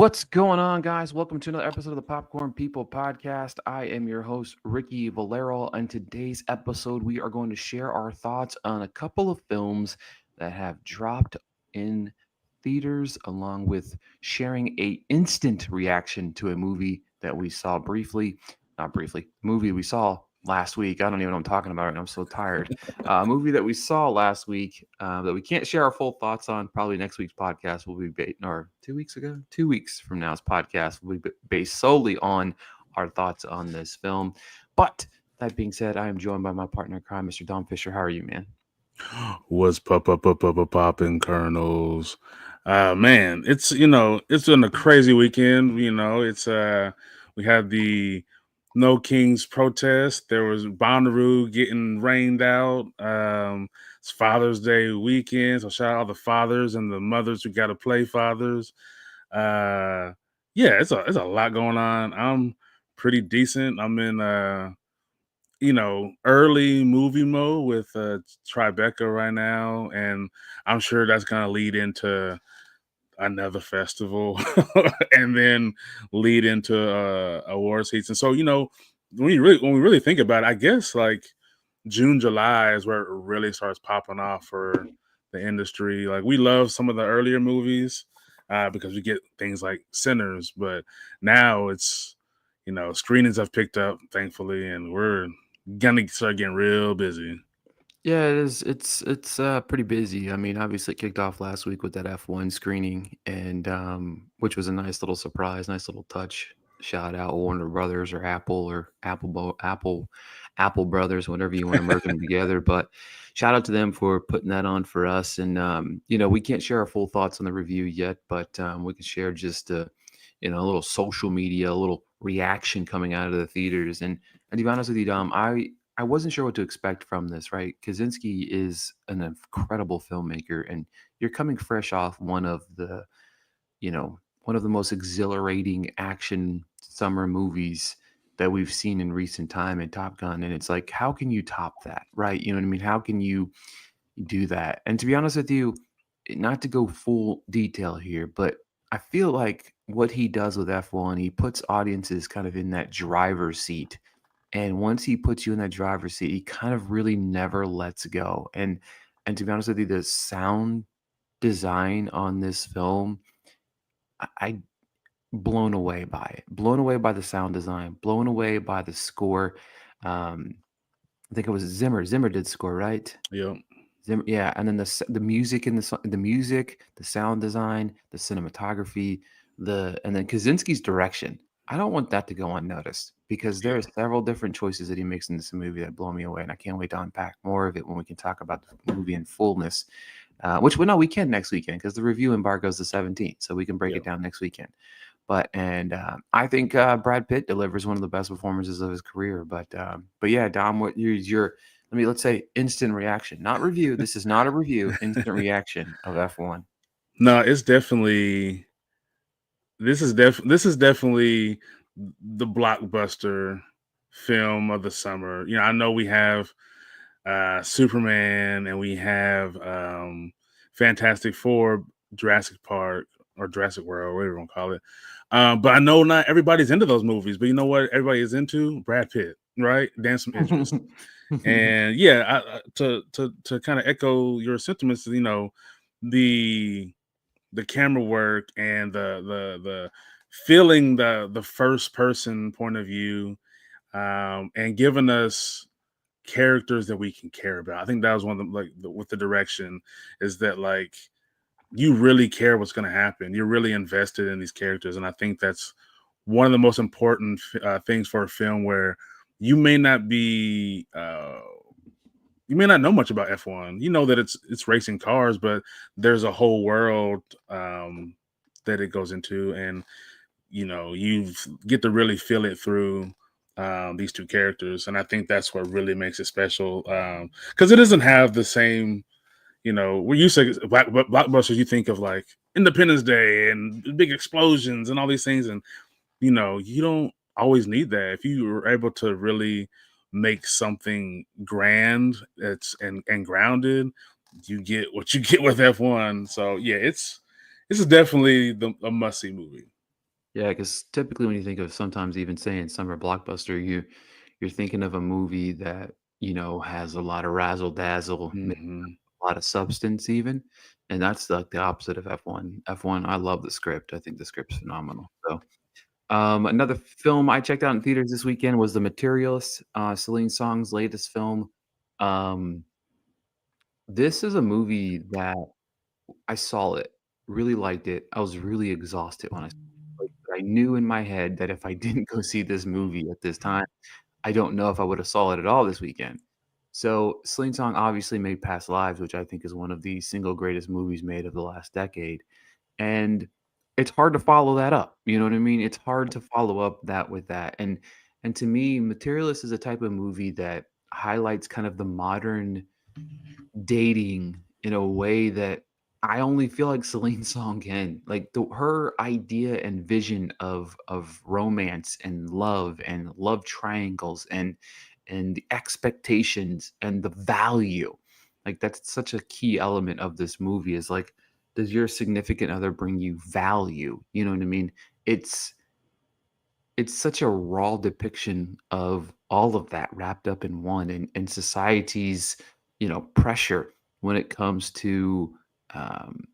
What's going on, guys? Welcome to another episode of the Popcorn People podcast. I am your host, Ricky Valero. On today's episode, we are going to share our thoughts on a couple of films that have dropped in theaters, along with sharing a instant reaction to a movie that we saw briefly, not briefly, movie we saw last week. I don't even know what I'm talking about right now. I'm so tired. A movie that we saw last week that we can't share our full thoughts on. Probably next week's podcast will be or 2 weeks ago, 2 weeks from now's podcast will be based solely on our thoughts on this film. But that being said, I am joined by my partner in crime, Mr. Dom Fisher. How are you, man? Was popping kernels. Man, it's been a crazy weekend. We had the No Kings protest. There was Bonnaroo getting rained out. It's Father's Day weekend, so shout out all the fathers and the mothers who got to play fathers. Uh, yeah, it's a lot going on. I'm pretty decent. I'm in early movie mode with Tribeca right now, and I'm sure that's gonna lead into another festival, and then lead into award season. So when we really think about it, I guess like June, July is where it really starts popping off for the industry. Like we love some of the earlier movies because we get things like Sinners, but now it's screenings have picked up thankfully, and we're gonna start getting real busy. Yeah, it is. It's pretty busy. I mean, obviously, it kicked off last week with that F1 screening, and which was a nice little surprise, nice little touch. Shout out Warner Brothers or Apple Brothers, whatever you want to merge them together. But shout out to them for putting that on for us. And we can't share our full thoughts on the review yet, but we can share just a little social media, a little reaction coming out of the theaters. And to be honest with you, Dom, I wasn't sure what to expect from this, right? Kaczynski is an incredible filmmaker, and you're coming fresh off one of the most exhilarating action summer movies that we've seen in recent time in Top Gun. And it's like, how can you top that, right? You know what I mean? How can you do that? And to be honest with you, not to go full detail here, but I feel like what he does with F1, he puts audiences kind of in that driver's seat, and once he puts you in that driver's seat, he kind of really never lets go. And to be honest with you, the sound design on this film, I blown away by it. Blown away by the sound design, blown away by the score. Um, I think it was Zimmer. Zimmer did score, right? Yep. Zimmer, yeah, and then the music and the music, the sound design, the cinematography, and then Kaczynski's direction. I don't want that to go unnoticed because there Yeah. are several different choices that he makes in this movie that blow me away, and I can't wait to unpack more of it when we can talk about the movie in fullness. Which we can next weekend because the review embargo is the 17th, so we can break it Yep. down next weekend. I think Brad Pitt delivers one of the best performances of his career. But yeah, Dom, what your let's say instant reaction, not review. This is not a review. Instant reaction of F1. No, it's definitely this is definitely the blockbuster film of the summer. I know we have Superman and we have Fantastic Four, Jurassic Park or Jurassic World, whatever you want to call it. But I know not everybody's into those movies. But you know what? Everybody is into Brad Pitt, right? Dance some Idris. And yeah, to kind of echo your sentiments, the the camera work and the feeling the first person point of view, and giving us characters that we can care about. I think that was one of the with the direction is that like you really care what's going to happen. You're really invested in these characters, and I think that's one of the most important things for a film where you may not be you may not know much about F1. You know that it's racing cars, but there's a whole world that it goes into, and you get to really feel it through these two characters, and I think that's what really makes it special because it doesn't have the same. When you say blockbusters, you think of like Independence Day and big explosions and all these things, and you don't always need that. If you were able to really make something grand and grounded, you get what you get with F1. So yeah, this is definitely a must see movie. Yeah, because typically when you think of sometimes even saying summer blockbuster, you're thinking of a movie that, has a lot of razzle dazzle, Hmm. a lot of substance even, and that's like the opposite of F1. F1, I love the script. I think the script's phenomenal. So, another film I checked out in theaters this weekend was The Materialists, Celine Song's latest film. Um, this is a movie that I saw it, really liked it. I was really exhausted when I saw it. Like, I knew in my head that if I didn't go see this movie at this time, I don't know if I would have saw it at all this weekend. So, Celine Song obviously made Past Lives, which I think is one of the single greatest movies made of the last decade, and it's hard to follow that up, you know what I mean? It's hard to follow up that with that, and to me, Materialist is a type of movie that highlights kind of the modern dating in a way that I only feel like Celine Song can. Like her idea and vision of romance and love triangles and the expectations and the value. Like that's such a key element of this movie is like, does your significant other bring you value? You know what I mean? It's it's such a raw depiction of all of that wrapped up in one and society's, pressure when it comes to,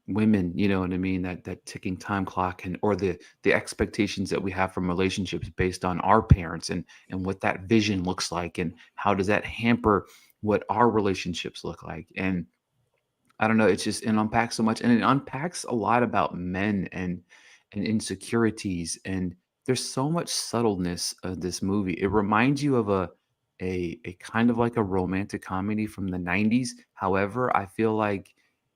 women, you know what I mean? That ticking time clock and or the expectations that we have from relationships based on our parents and what that vision looks like and how does that hamper what our relationships look like. And I don't know, it's just it unpacks so much, and it unpacks a lot about men and insecurities, and there's so much subtleness of this movie. It reminds you of a kind of like a romantic comedy from the 90s. However, I feel like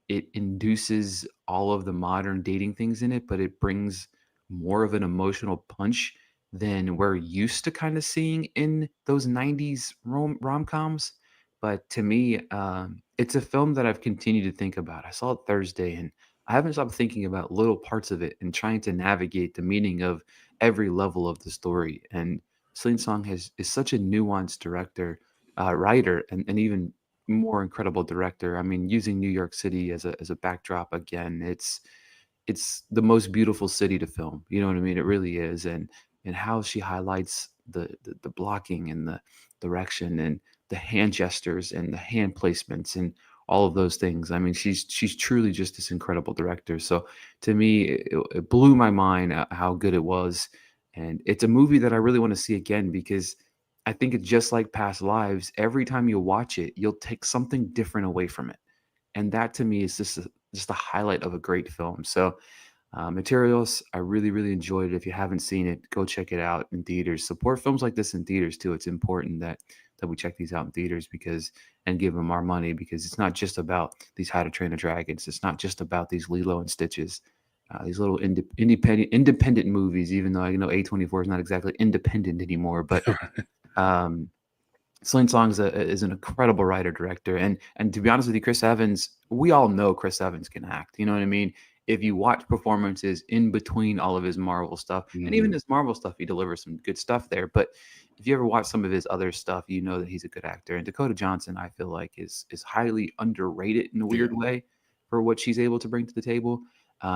it induces all of the modern dating things in it, but it brings more of an emotional punch than we're used to kind of seeing in those 90s rom-coms. But to me, it's a film that I've continued to think about. I saw it Thursday, and I haven't stopped thinking about little parts of it and trying to navigate the meaning of every level of the story. And Celine Song is such a nuanced director, writer, and even more incredible director. I mean, using New York City as a backdrop again, it's the most beautiful city to film. You know what I mean? It really is, and how she highlights the blocking and the direction and the hand gestures and the hand placements and all of those things. I mean, she's truly just this incredible director. So to me, it blew my mind how good it was, and it's a movie that I really want to see again because I think it's just like past lives. Every time you watch it, you'll take something different away from it, and that to me is just a highlight of a great film. So, Materials, I really, really enjoyed it. If you haven't seen it, go check it out in theaters. Support films like this in theaters too. It's important that we check these out in theaters because and give them our money because it's not just about these How to Train a Dragons. It's not just about these Lilo and Stitches. These little independent movies, even though I know A24 is not exactly independent anymore, but um, Celine Song is an incredible writer director, and to be honest with you, Chris Evans, we all know Chris Evans can act. You know what I mean? If you watch performances in between all of his Marvel stuff, and even Hmm. his Marvel stuff, he delivers some good stuff there. But if you ever watch some of his other stuff, you know that he's a good actor. And Dakota Johnson, I feel like, is highly underrated in a Yeah. weird way for what she's able to bring to the table.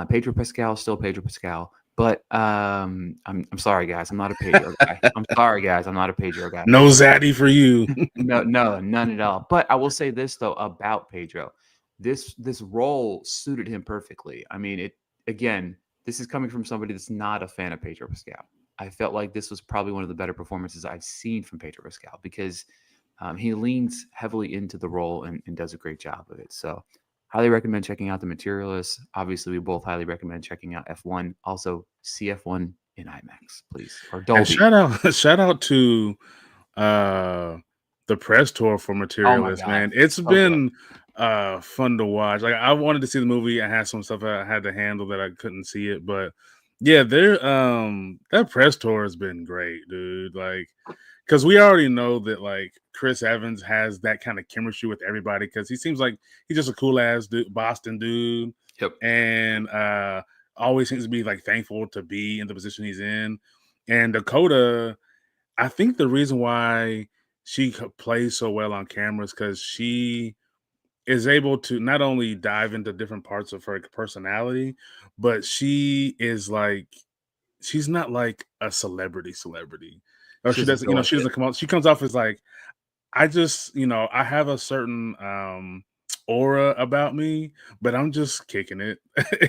Pedro Pascal, still Pedro Pascal. But I'm sorry, guys. I'm not a Pedro guy. I'm sorry, guys. I'm not a Pedro guy. No zaddy for you. No, no, none at all. But I will say this though about Pedro. This role suited him perfectly. I mean, it again, this is coming from somebody that's not a fan of Pedro Pascal. I felt like this was probably one of the better performances I've seen from Pedro Pascal because he leans heavily into the role and does a great job of it. So, highly recommend checking out The Materialists. Obviously, we both highly recommend checking out F1. Also, see F1 in IMAX, please, or And Dolby. shout out to uh the press tour for Oh my Materialist, God, man. It's so good. been fun to watch. Like I wanted to see the movie. I had some stuff I had to handle that I couldn't see it, but yeah, that press tour has been great, dude. Like because we already know that like Chris Evans has that kind of chemistry with everybody because he seems like he's just a cool ass dude, Boston dude, Yep. and always seems to be like thankful to be in the position he's in. And Dakota, I think the reason why plays so well on camera is because she is able to not only dive into different parts of her personality, but she is like she's not like a celebrity, or She she doesn't doesn't, feel like she it. doesn't come out. She comes off as like, I just, I have a certain aura about me, but I'm just kicking it.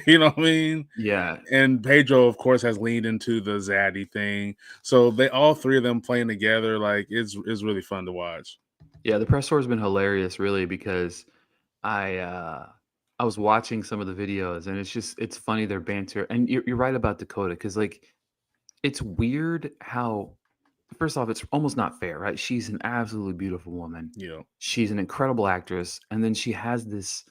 You know what I mean? Yeah. And Pedro, of course, has leaned into the zaddy thing. So they all three of them playing together, like is really fun to watch. Yeah, the press tour has been hilarious, really, because I uh I was watching some of the videos, and it's funny their banter. And you're right about Dakota, because like it's weird how first off, it's almost not fair, right? She's an absolutely beautiful woman. Yeah. She's an incredible actress, and then she has this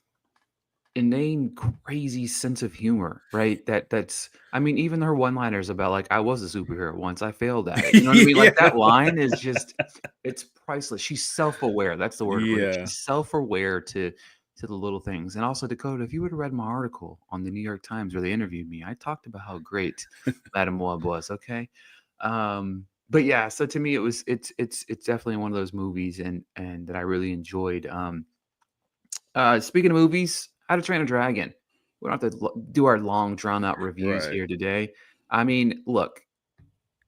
inane crazy sense of humor, right? That's I mean, even her one-liners about like I was a superhero once, I failed at it. You know what I mean? Like Yeah. that line is just it's priceless. She's self-aware. That's the word to put it. Yeah. She's self-aware to the little things. And also, Dakota, if you would have read my article on the New York Times where they interviewed me, I talked about how great Madame Web was, okay? But yeah, so to me it's definitely one of those movies and that I really enjoyed. Speaking of movies, How to Train a Dragon. We don't have to do our long, drawn out reviews Right. here today. I mean, look,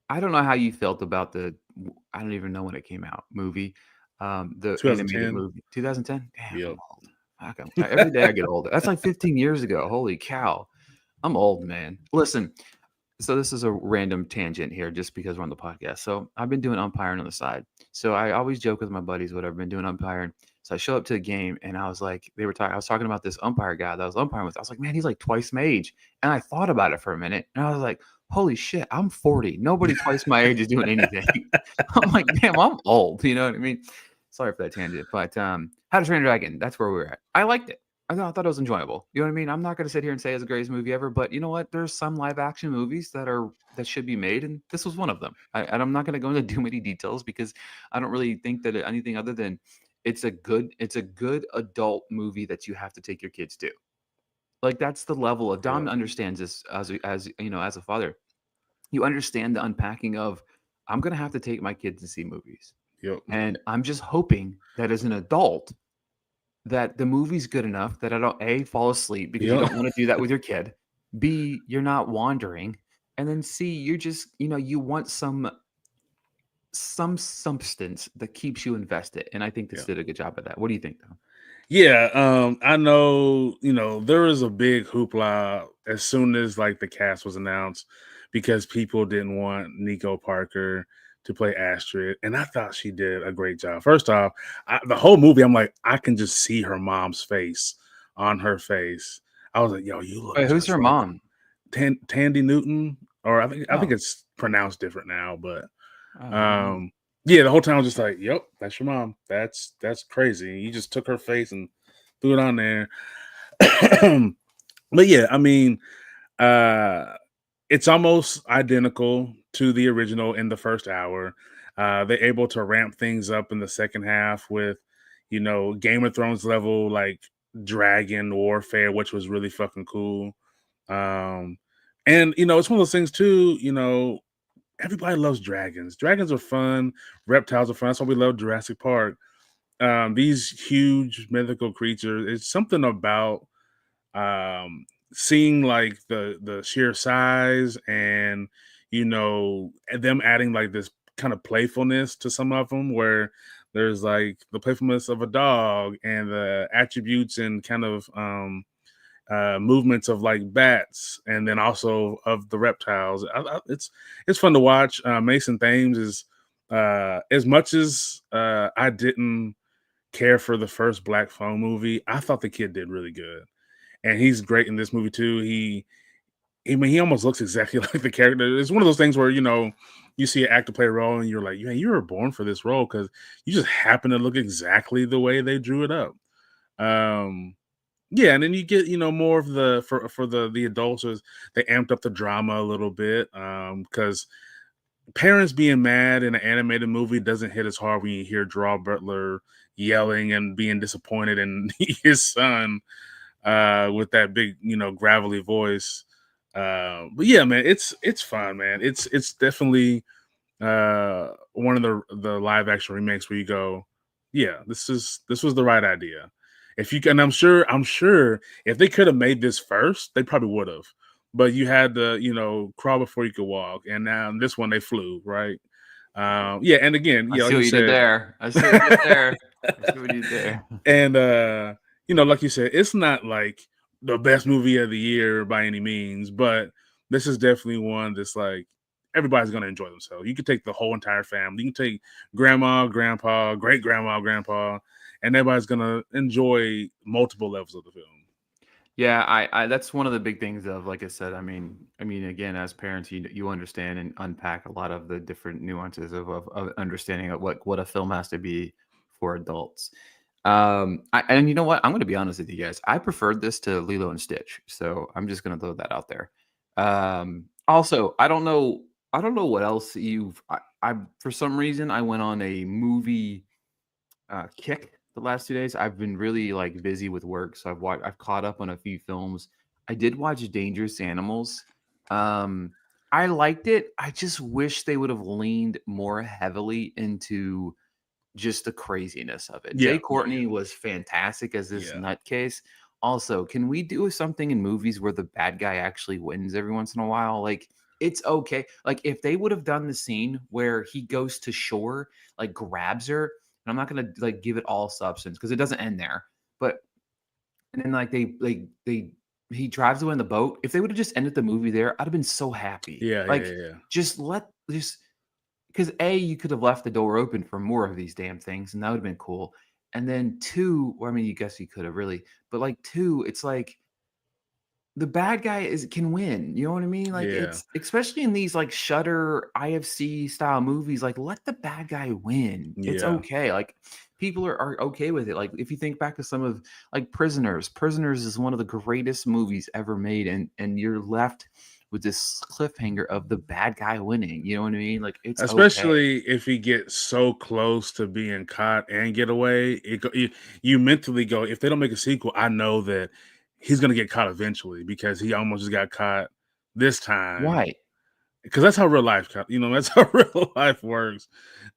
I don't know how you felt about I don't even know when it came out, movie, the animated 2010. movie. 2010? Damn, I'm Yep. old. Fuck, every day I get older. That's like 15 years ago. Holy cow. I'm old, man. Listen, so this is a random tangent here just because we're on the podcast. So I've been doing umpiring on the side. So I always joke with my buddies, whatever, been doing umpiring. So I show up to a game and I was like, I was talking about this umpire guy that I was umpiring with. I was like, man, he's like twice my age. And I thought about it for a minute and I was like, holy shit, I'm 40. Nobody twice my age is doing anything. I'm like, damn, I'm old. You know what I mean? Sorry for that tangent. But How to Train a Dragon, that's where we were at. I liked it. I thought it was enjoyable. You know what I mean? I'm not going to sit here and say it's the greatest movie ever, but you know what? There's some live action movies that should be made, and this was one of them. And I'm not going to go into too many details because I don't really think that anything other than it's a good adult movie that you have to take your kids to. Like that's the level of Dom Yep. understands this as you know as a father. You understand the unpacking of I'm going to have to take my kids to see movies, Yep. and I'm just hoping that as an adult that the movie's good enough that I don't A, fall asleep because you Yep. don't wanna do that with your kid. B, you're not wandering. And then C, you're just, you want some substance that keeps you invested. And I think this Yeah. did a good job of that. What do you think, though? Yeah, I know, there was a big hoopla as soon as like the cast was announced because people didn't want Nico Parker to play Astrid, and I thought she did a great job. First off, the whole movie, I'm like, I can just see her mom's face on her face. I was like, yo, you look Wait, who's just her like mom? Tandy Newton, or I think Oh. it's pronounced different now, but Oh, I don't know. um, yeah, the whole time I was just like, "Yep, that's your mom. That's crazy." You just took her face and threw it on there. But yeah, I mean, uh, it's almost identical to the original in the first hour. They're able to ramp things up in the second half with, Game of Thrones level like dragon warfare, which was really fucking cool. Um, and it's one of those things too. Everybody loves dragons. Dragons are fun. Reptiles are fun. That's why we love Jurassic Park. These huge mythical creatures. It's something about seeing like the sheer size and them adding like this kind of playfulness to some of them, where there's like the playfulness of a dog and the attributes and kind of movements of like bats, and then also of the reptiles. It's fun to watch. Mason Thames is as much as I didn't care for the first Black Phone movie, I thought the kid did really good, and he's great in this movie too. I mean, he almost looks exactly like the character. It's one of those things where you see an actor play a role, and you're like, yeah, you were born for this role because you just happen to look exactly the way they drew it up. Um, yeah, and then you get more of the for the adults is they amped up the drama a little bit because parents being mad in an animated movie doesn't hit as hard when you hear Gerard Butler yelling and being disappointed in his son with that big gravelly voice. But yeah, man, it's fun, man. It's definitely one of the live action remakes where you go, yeah, this was the right idea. If you can, I'm sure if they could have made this first, they probably would have. but you had to, crawl before you could walk. And now this one they flew, right? Yeah, and again, I like see you what you did said, there. I see what you did there. I see what you did there. and like you said, it's not like the best movie of the year by any means, but this is definitely one that's like everybody's gonna enjoy themselves. You can take the whole entire family. You can take grandma, grandpa, great grandma, grandpa, and everybody's gonna enjoy multiple levels of the film. Yeah, I that's one of the big things of, like I said, I mean, again, as parents, you understand and unpack a lot of the different nuances of understanding of what a film has to be for adults. And you know what? I'm going to be honest with you guys. I preferred this to Lilo and Stitch, so I'm just going to throw that out there. Also, I don't know what else I for some reason I went on a movie kick the last 2 days. I've been really, like, busy with work, so I've caught up on a few films. I did watch Dangerous Animals. Um, I liked it. I just wish they would have leaned more heavily into just the craziness of it. Jay Yeah, yeah, Courtney was fantastic as this yeah, nutcase. Also, can we do something in movies where the bad guy actually wins every once in a while? Like, it's okay. Like, if they would have done the scene where he goes to shore, like grabs her, and I'm not gonna like give it all substance because it doesn't end there. But and then they he drives away in the boat. If they would have just ended the movie there, I'd have been so happy. yeah, yeah, Like, yeah, just because A, you could have left the door open for more of these damn things, and that would have been cool. And then two, or I mean, you guess you could have really, but like two, it's like the bad guy is can win. You know what I mean? Like yeah, it's especially in these like Shutter IFC style movies, like let the bad guy win. It's yeah, okay. Like people are okay with it. Like if you think back to some of like Prisoners, Prisoners is one of the greatest movies ever made, and you're left with this cliffhanger of the bad guy winning. You know what I mean? Like it's okay. especially if he gets so close to being caught and get away, you mentally go, if they don't make a sequel, I know that he's gonna get caught eventually because he almost just got caught this time. Right. Because that's how real life, that's how real life works.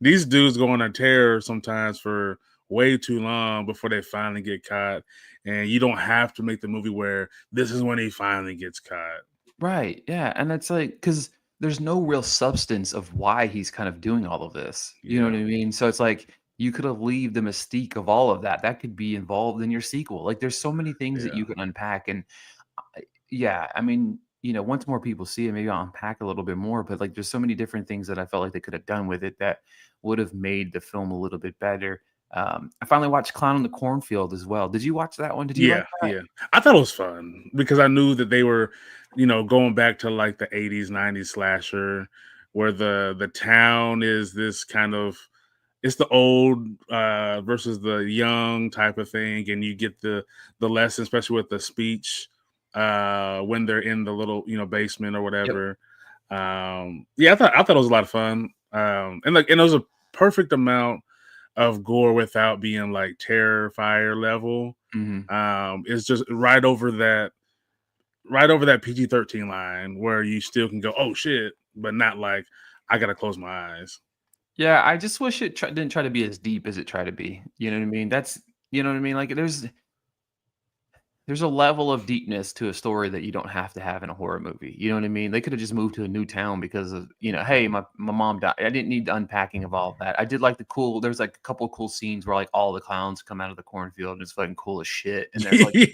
These dudes go on a tear sometimes for way too long before they finally get caught, and you don't have to make the movie where this is when he finally gets caught. Right, yeah, and it's like because there's no real substance of why he's kind of doing all of this, you know what Yeah, I mean? So it's like, you could have leave the mystique of all of that, that could be involved in your sequel, like, there's so many things that yeah, you can unpack, and yeah, I mean, once more people see it, maybe I'll unpack a little bit more, but, like, there's so many different things that I felt like they could have done with it that would have made the film a little bit better. I finally watched Clown in the Cornfield as well. Did you watch that one? Did you like yeah, that? yeah. I thought it was fun because I knew that they were, going back to like the '80s, '90s slasher, where the town is this kind of it's the old versus the young type of thing, and you get the lesson, especially with the speech when they're in the little basement or Yep. whatever. Yeah, I thought it was a lot of fun, and it was a perfect amount of gore without being like Terrifier level. Mhm. It's just right over that PG-13 line where you still can go, oh shit, but not like I gotta close my eyes. Yeah, I just wish it didn't try to be as deep as it tried to be, you know what I mean? That's you know what I mean? Like, there's a level of deepness to a story that you don't have to have in a horror movie, you know what I mean? They coulda just moved to a new town because of, "Hey, my mom died." I didn't need the unpacking of all of that. I did like there's, like, a couple of cool scenes where, like, all the clowns come out of the cornfield, and it's fucking cool as shit, and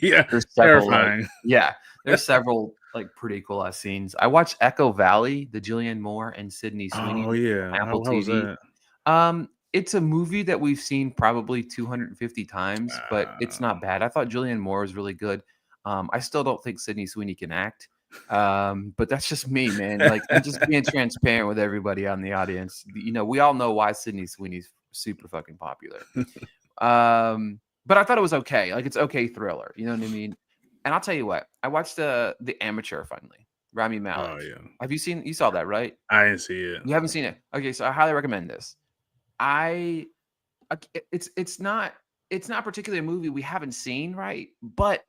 Yeah, there's several, like terrifying. yeah, there's several, like, pretty cool ass scenes. I watched Echo Valley, the Julianne Moore and Sydney Sweeney Oh yeah, on Apple how was TV. that? It's a movie that we've seen probably 250 times, but it's Uh, not bad. I thought Julianne Moore was really good. I still don't think Sydney Sweeney can act. But that's just me, man. Like, I'm just being transparent with everybody on the audience. We all know why Sydney Sweeney's super fucking popular. But I thought it was okay. Like, it's okay thriller. You know what I mean? And I'll tell you what, I watched The Amateur finally. Rami oh Malek. yeah, You saw that, right? I didn't see it. You haven't seen it. Okay, so I highly recommend this. I it's not particularly a movie we haven't seen, right? But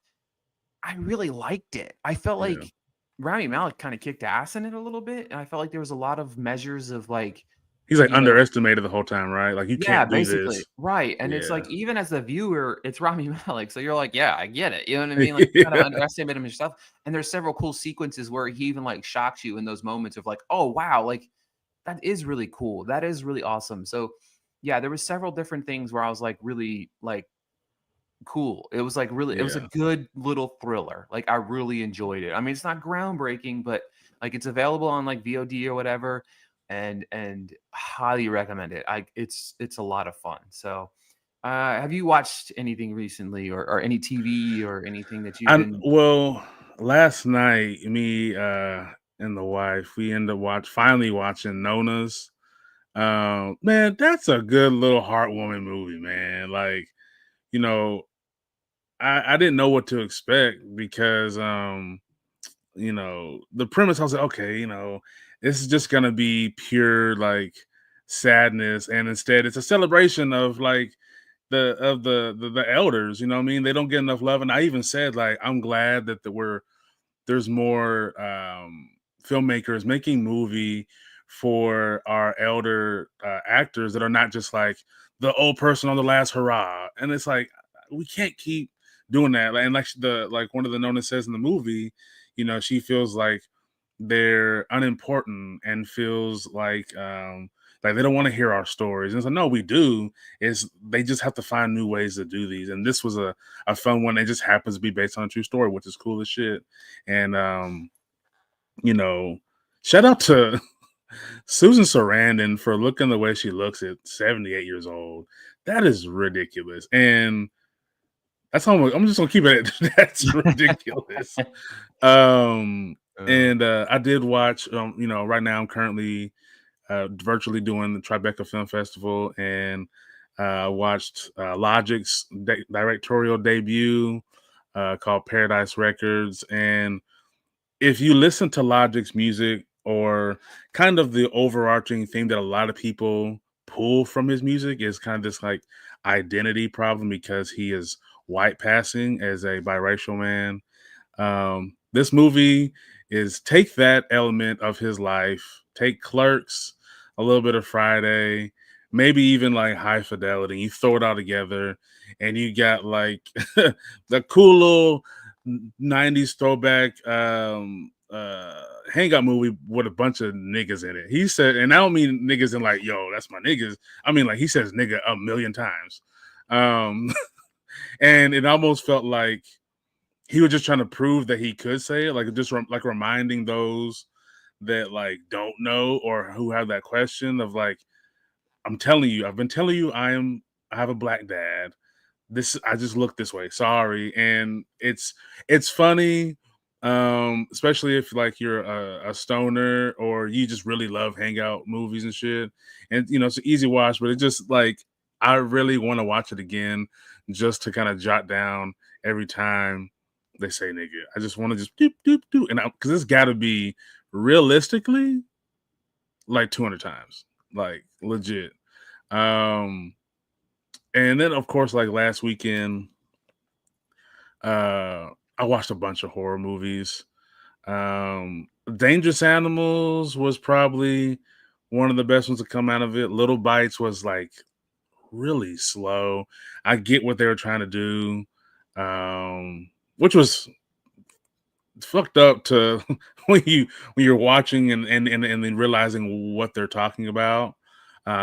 I really liked it. I felt Yeah, like Rami Malek kinda kicked ass in it a little bit, and I felt like there was a lot of measures of, like, He's like you know? underestimated the whole time, right? Like you Yeah, can't do basically, this. right, and it's Yeah. like, even as the viewer, it's Rami Malek, so you're like, "Yeah, I get it," you know what I mean? Like, you kinda Yeah. underestimate him yourself, and there's several cool sequences where he even, like, shocks you in those moments of like, "Oh, wow, like, that is really cool, that is really awesome." So, yeah, there was several different things where I was, like, really, like, cool. It was, like, really it was a Yeah. good little thriller, like, I really enjoyed it. I mean, it's not groundbreaking, but, like, it's available on, like, VOD or whatever, and highly recommend it. I it's a lot of fun. So, have you watched anything recently, or any TV or anything that you've I'm been well, last night, me, and the wife, we ended up finally watching Nona's. Man, that's a good little heartwarming movie, man. Like, you know, I didn't know what to expect because the premise I was like, okay, this is just gonna be pure like sadness, and instead it's a celebration of like the elders, you know what I mean? They don't get enough love. And I even said, like, I'm glad that there's more filmmakers making movie for our elder actors that are not just like the old person on the last hurrah. And it's like we can't keep doing that. And like one of the Nona says in the movie, she feels like they're unimportant and feels like they don't want to hear our stories. And so no, we do. Is they just have to find new ways to do these. And this was a fun one. It just happens to be based on a true story, which is cool as shit. And you know, shout out to Susan Sarandon for looking the way she looks at 78 years old. That is ridiculous. And that's how I'm just gonna keep it. That's ridiculous. Um, Oh, and I did watch. Right now I'm currently virtually doing the Tribeca Film Festival, and watched Logic's directorial debut called Paradise Records. And if you listen to Logic's music, or kind of the overarching thing that a lot of people pull from his music is kind of this like identity problem because he is white passing as a biracial man. This movie is take that element of his life, take Clerks, a little bit of Friday, maybe even like High Fidelity. You throw it all together, and you got like the cool little '90s throwback hangout movie with a bunch of niggas in it. He said, and I don't mean niggas in like, yo, that's my niggas. I mean like he says nigga a million times. Um, and it almost felt like he was just trying to prove that he could say it, like just like reminding those that like don't know or who have that question of like, I'm telling you, I've been telling you, I have a black dad. I just look this way. Sorry. And it's funny, especially if like you're a stoner or you just really love hangout movies and shit. And it's an easy watch, but it just like I really want to watch it again just to kind of jot down every time they say nigga. I just want to just doop doop doop, and because it's got to be realistically like 200 times, like legit. Um, and then of course, like last weekend, I watched a bunch of horror movies. Dangerous Animals was probably one of the best ones to come out of it. Little Bites was like really slow. I get what they were trying to do, which was fucked up to when you're watching and then realizing what they're talking about.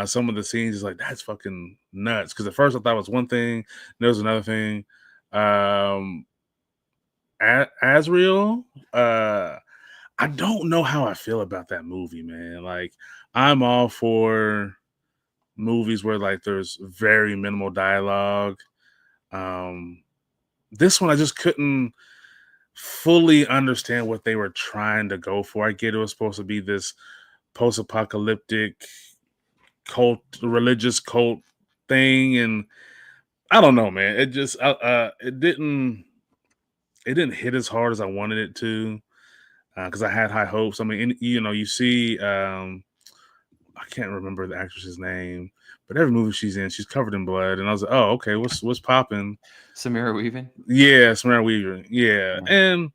Some of the scenes is like that's fucking nuts. Because at first I thought it was one thing, there was another thing. Um, Asriel, I don't know how I feel about that movie, man. Like I'm all for movies where like there's very minimal dialogue. Um, this one I just couldn't fully understand what they were trying to go for. I get it was supposed to be this post-apocalyptic cult, religious cult thing, and I don't know, man. It just it didn't hit as hard as I wanted it to because I had high hopes. I mean, you see, I can't remember the actress's name, but every movie she's in, she's covered in blood, and I was like, oh, okay, what's popping? Samira Weaving? Yeah, Samara Weaver. Yeah, Yeah. and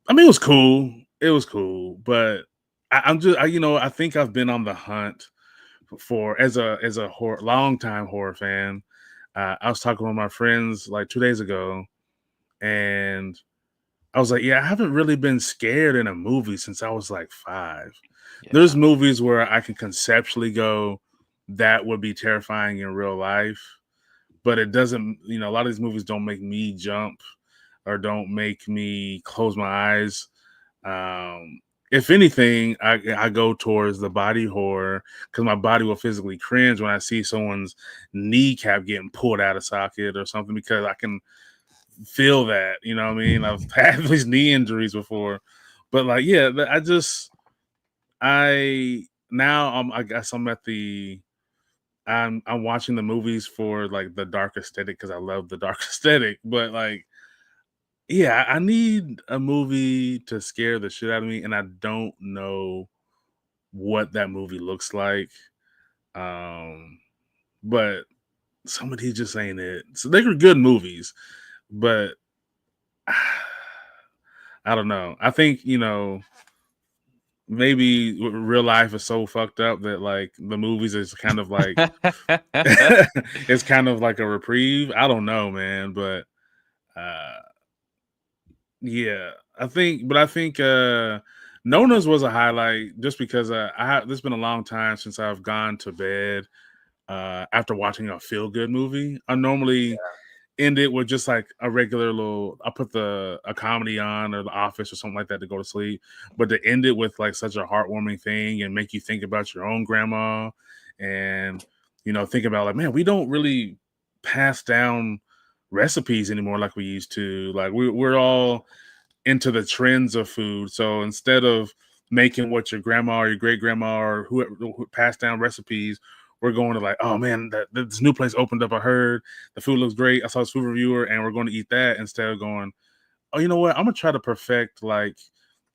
I mean, it was cool. It was cool, but I'm just, I think I've been on the hunt for as a long time horror fan. I was talking with my friends like 2 days ago, and I was like, yeah, I haven't really been scared in a movie since I was like 5. There's Yeah. movies where I can conceptually go, that would be terrifying in real life, but it doesn't, a lot of these movies don't make me jump or don't make me close my eyes. Um, if anything, I go towards the body horror because my body will physically cringe when I see someone's kneecap getting pulled out of socket or something, because I can feel that. You know what I mean? I've had these knee injuries before, but like, yeah, I now I guess I'm at the I'm watching the movies for like the dark aesthetic because I love the dark aesthetic, but like, yeah, I need a movie to scare the shit out of me, and I don't know what that movie looks like. Um, but some of these just ain't it. So they were good movies, but I don't know. I think, maybe real life is so fucked up that like the movies is kind of like it's kind of like a reprieve. I don't know, man, but uh yeah, I think Nona's was a highlight just because this has been a long time since I've gone to bed after watching a feel good movie. I normally end it with just like a regular little, I put a comedy on or The Office or something like that to go to sleep. But to end it with like such a heartwarming thing and make you think about your own grandma and think about like, man, we don't really pass down recipes anymore like we used to. Like we're all into the trends of food. So instead of making what your grandma or your great grandma or whoever who passed down recipes, we're going to like, oh man, this new place opened up. I heard the food looks great. I saw this food reviewer, and we're going to eat that instead of going, oh, you know what? I'm gonna try to perfect like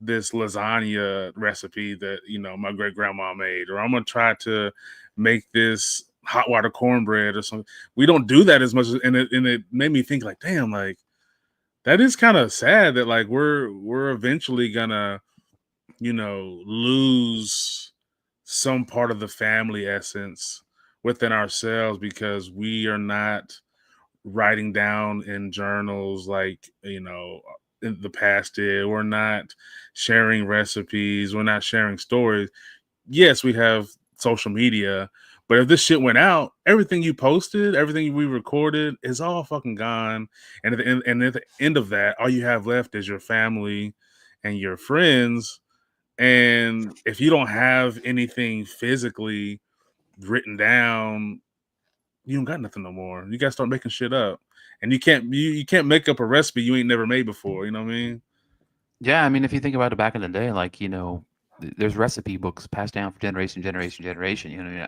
this lasagna recipe that my great grandma made, or I'm gonna try to make this hot water cornbread or something. We don't do that as much, and it made me think like, damn, like that is kind of sad that like we're eventually gonna lose some part of the family essence within ourselves because we are not writing down in journals like in the past did. We're not sharing recipes, we're not sharing stories. Yes, we have social media, but if this shit went out, everything you posted, everything we recorded is all fucking gone. And at the end of that, all you have left is your family and your friends. And if you don't have anything physically written down, you don't got nothing no more. You gotta start making shit up. And you can't make up a recipe you ain't never made before. You know what I mean? Yeah, I mean, if you think about it back in the day, like, there's recipe books passed down for generation.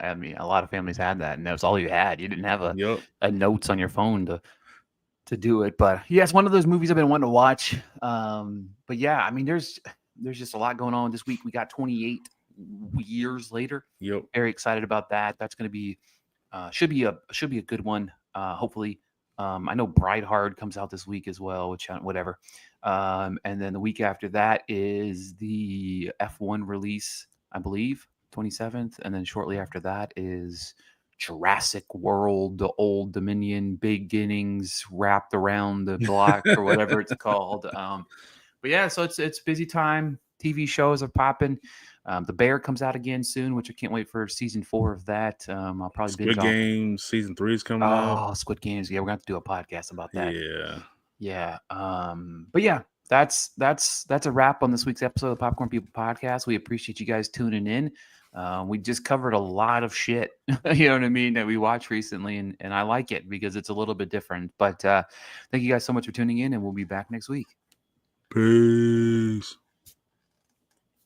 I mean, a lot of families had that, and that was all you had. You didn't have Yep. a notes on your phone to do it. But yeah, it's one of those movies I've been wanting to watch. But yeah, I mean, there's just a lot going on this week. We got 28 years later. Yep. Very excited about that. That's going to be should be a good one. Hopefully, I know Bride Hard comes out this week as well, which whatever. And then the week after that is the F1 release, I believe, 27th, and then shortly after that is Jurassic World, the Old Dominion beginnings wrapped around the block or whatever it's called. But yeah, so it's busy time. TV shows are popping. The Bear comes out again soon, which I can't wait for season 4 of that. I'll probably binge Squid off. Game season 3 is coming up. Oh, Squid Games. Yeah, we're going to have to do a podcast about that. Yeah. Yeah. But yeah, that's a wrap on this week's episode of the Popcorn People Podcast. We appreciate you guys tuning in. We just covered a lot of shit, you know what I mean, that we watched recently, and I like it because it's a little bit different. But thank you guys so much for tuning in, and we'll be back next week. Peace.